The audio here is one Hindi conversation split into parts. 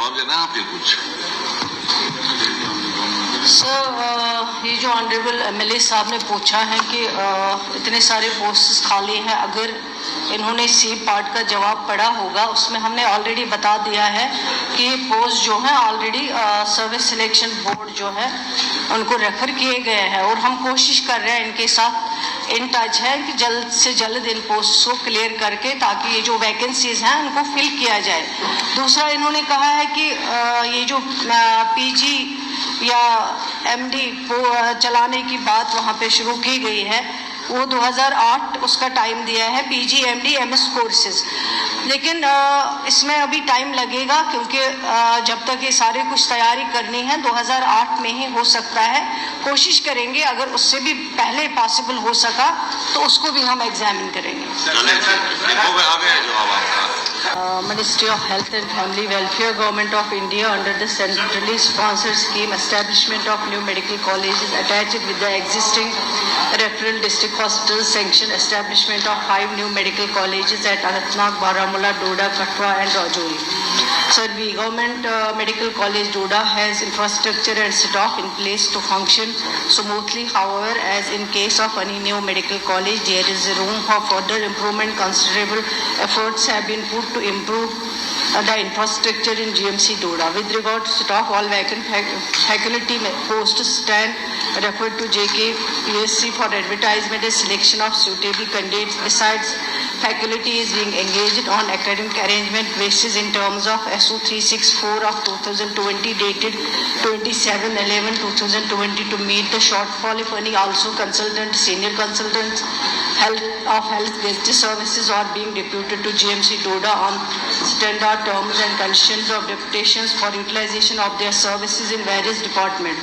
जवाब देना है आपके कुछ? सर, ये जो ऑनरेबल एमएलए साहब ने पूछा है कि इतने सारे पोस्ट्स खाली हैं, अगर इन्होंने सी पार्ट का जवाब पढ़ा होगा, उसमें हमने ऑलरेडी बता दिया है कि ये पोस्ट जो है ऑलरेडी सर्विस सिलेक्शन बोर्ड जो है उनको रेफर किए गए हैं, और हम कोशिश कर रहे हैं इनके साथ इन टच है कि जल्द से जल्द इन पोस्ट को क्लियर करके ताकि ये जो वैकेंसीज हैं उनको फिल किया जाए। दूसरा, इन्होंने कहा है कि ये जो पीजी या एमडी चलाने की बात वहाँ पे शुरू की गई है, वो 2008 उसका टाइम दिया है, पीजी एमडी एमएस कोर्सेज, लेकिन इसमें अभी टाइम लगेगा क्योंकि जब तक ये सारे कुछ तैयारी करनी है 2008 में ही हो सकता है। कोशिश करेंगे अगर उससे भी पहले पॉसिबल हो सका तो उसको भी हम एग्जामिन करेंगे। Ministry of Health and Family Welfare, Government of India, under the centrally sponsored scheme establishment of new medical colleges attached with the existing referral district hospitals, sanction establishment of 5 new medical colleges at Anantnag, Baramulla, Doda, Katwa and Rajouri. Sir, the Government Medical College Doda has infrastructure and staff in place to function smoothly. However, as in case of any new medical college, there is room for further improvement. Considerable efforts have been put to improve the infrastructure in GMC Doda. With regard to staff, all vacant faculty posts stand referred to JK PSC for advertisement and selection of suitable candidates. Besides, faculty is being engaged on academic arrangement basis in terms of SO 364 of 2020 dated 27/11/2020 to meet the shortfall if any. Also, consultant, senior consultants health guest services are being deputed to GMC Doda on standard terms and conditions of deputations for utilization of their services in various departments.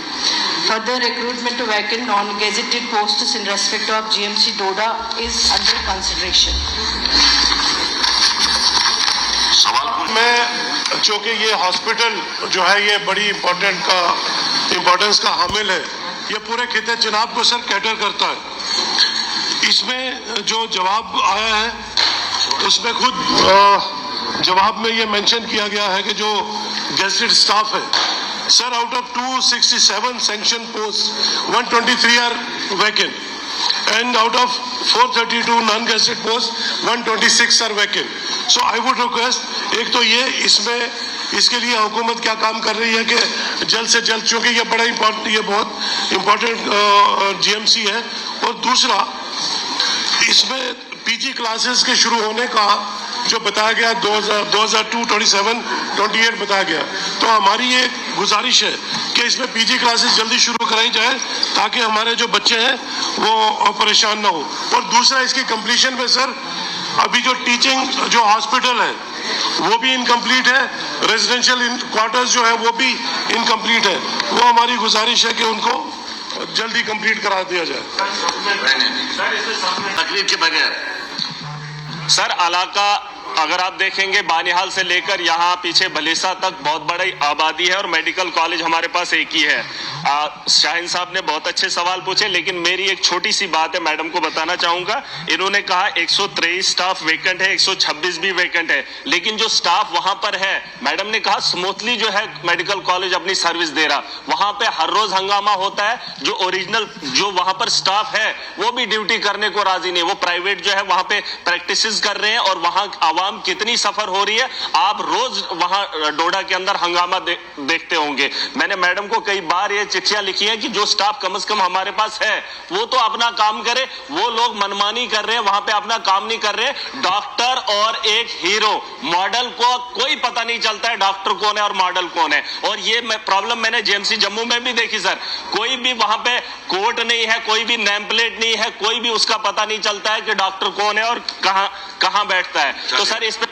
Further recruitment to vacant non-gazetted posts in respect of GMC Doda is under consideration. मैं चूँकि ये हॉस्पिटल जो है ये बड़ी इम्पोर्टेंस का हामिल है, ये पूरे खिते चुनाव को सर कैटर करता है। इसमें जो जवाब आया है उसमें खुद जवाब में ये मेंशन किया गया है कि जो गेस्टेड स्टाफ है sir, out of 267 sanction post 123 are vacant and out of 432 non-gazetted posts 126 are vacant. So I would request, एक तो ये इसमें इसके लिए हुकूमत क्या काम कर रही है कि जल्द से जल्द, चूँकि ये बड़ा ये बहुत इम्पोर्टेंट जीएमसी है, और दूसरा इसमें पीजी क्लासेस के शुरू होने का जो बताया गया 2027-28 बताया गया, तो हमारी ये गुजारिश है कि इसमें पीजी क्लासेस जल्दी शुरू कराई जाए ताकि हमारे जो बच्चे हैं वो परेशान ना हो। और दूसरा, इसकी कंप्लीशन में सर अभी जो टीचिंग जो हॉस्पिटल है वो भी इनकम्प्लीट है, रेजिडेंशियल क्वार्टर्स जो है वो भी इनकम्प्लीट है। वो हमारी गुजारिश है कि उनको जल्दी कंप्लीट करा दिया जाए। तकलीफ के बगैर सर, इलाका अगर आप देखेंगे बानिहाल से लेकर यहाँ पीछे भलेसा तक बहुत बड़ी आबादी है और मेडिकल कॉलेज हमारे पास एक ही है। शाहीन साहब ने बहुत अच्छे सवाल पूछे, लेकिन मेरी एक छोटी सी बात है, मैडम को बताना चाहूंगा। इन्होंने कहा 123 स्टाफ वेकेंट है, 126 भी वेकेंट है, लेकिन जो स्टाफ वहां पर है, मैडम ने कहा स्मूथली जो है मेडिकल कॉलेज अपनी सर्विस दे रहा। वहां पे हर रोज हंगामा होता है, जो ओरिजिनल जो वहां पर स्टाफ है वो भी ड्यूटी करने को राजी नहीं, वो प्राइवेट जो है वहां पे प्रैक्टिसेस कर रहे हैं, और वहां आवाम कितनी सफर हो रही है आप रोज वहां डोडा के अंदर हंगामा देखते होंगे। मैंने मैडम को कई बार ये चिट्ठियां लिखी हैं कि जो स्टाफ कम से कम हमारे पास है वो तो अपना काम करे, वो लोग मनमानी कर रहे हैं, वहां पे अपना काम नहीं कर रहे। डॉक्टर और एक हीरो मॉडल को कोई पता नहीं चलता है डॉक्टर कौन है और मॉडल कौन है। और ये प्रॉब्लम मैंने जेएमसी जम्मू में भी देखी सर, कोई भी वहां पे कोर्ट नहीं है, कोई भी नेम प्लेट नहीं है, कोई भी उसका पता नहीं चलता है कि डॉक्टर कौन है और कहां बैठता है। तो सर इस पे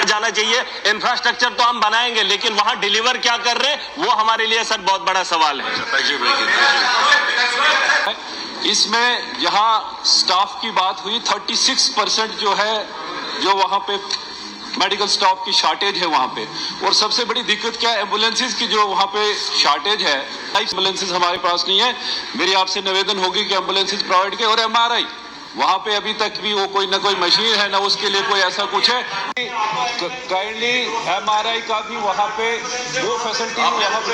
जाना चाहिए। इंफ्रास्ट्रक्चर तो हम बनाएंगे, लेकिन वहां डिलीवर क्या कर रहे हैं वो हमारे लिए सर बहुत बड़ा सवाल है। इसमें जहां स्टाफ की बात हुई 36% जो है जो वहां पे मेडिकल स्टाफ की शॉर्टेज है वहां पे। और सबसे बड़ी दिक्कत क्या है, एम्बुलेंसेज की जो वहां पे शॉर्टेज है, एम्बुलेंसेज हमारे पास नहीं है। मेरी आपसे निवेदन होगी कि एम्बुलेंसेज प्रोवाइड करें। और एमआरआई वहां पे अभी तक भी वो कोई ना कोई मशीन है ना उसके लिए कोई ऐसा कुछ है। काइंडली MRI का भी वहां पे वो फैसिलिटी वहां पे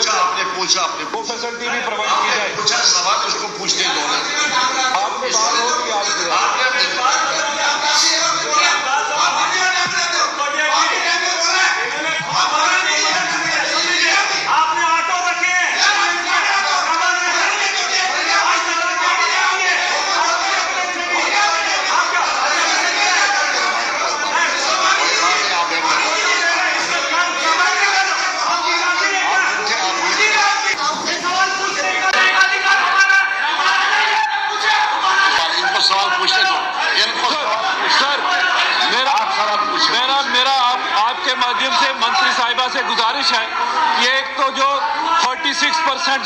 वो फैसिलिटी भी प्रोवाइड की जाए। सवाल उसको पूछने दो ना। आपने बात होगी आपने ऑटो रखे इनको सवाल पूछने दो। इनको सर मेरा आपके माध्यम से मंत्री साहिबा से गुजारिश है कि एक तो जो 36%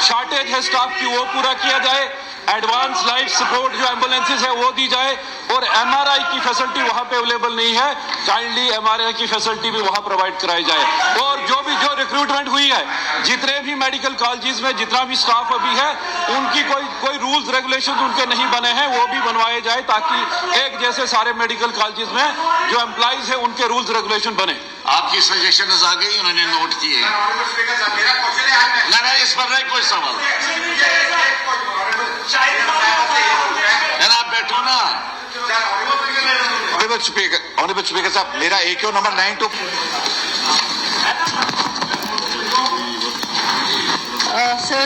शॉर्टेज है स्टाफ की वो पूरा किया जाए, एडवांस लाइफ सपोर्ट जो एम्बुलेंसेज है वो दी जाए, और MRI की फैसिलिटी वहां पे अवेलेबल नहीं है, काइंडली MRI की फैसिलिटी भी वहां प्रोवाइड कराई जाए। और जो रिक्रूटमेंट हुई है, जितने भी मेडिकल कॉलेजेस में जितना भी स्टाफ अभी है, उनकी कोई रूल्स रेगुलेशन उनके नहीं बने हैं, वो भी बनवाए जाए ताकि एक जैसे सारे मेडिकल कॉलेजेस में जो एम्प्लॉइज है उनके रूल्स रेगुलेशन बने। आपकी सजेशन आ गई, उन्होंने नोट किए। ना इस पर नहीं कोई सवाल। आप बैठो ना। ऑनरेबल स्पीकर साहब, मेरा AQ number 92 sir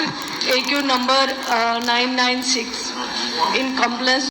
AQ number 996 in compliance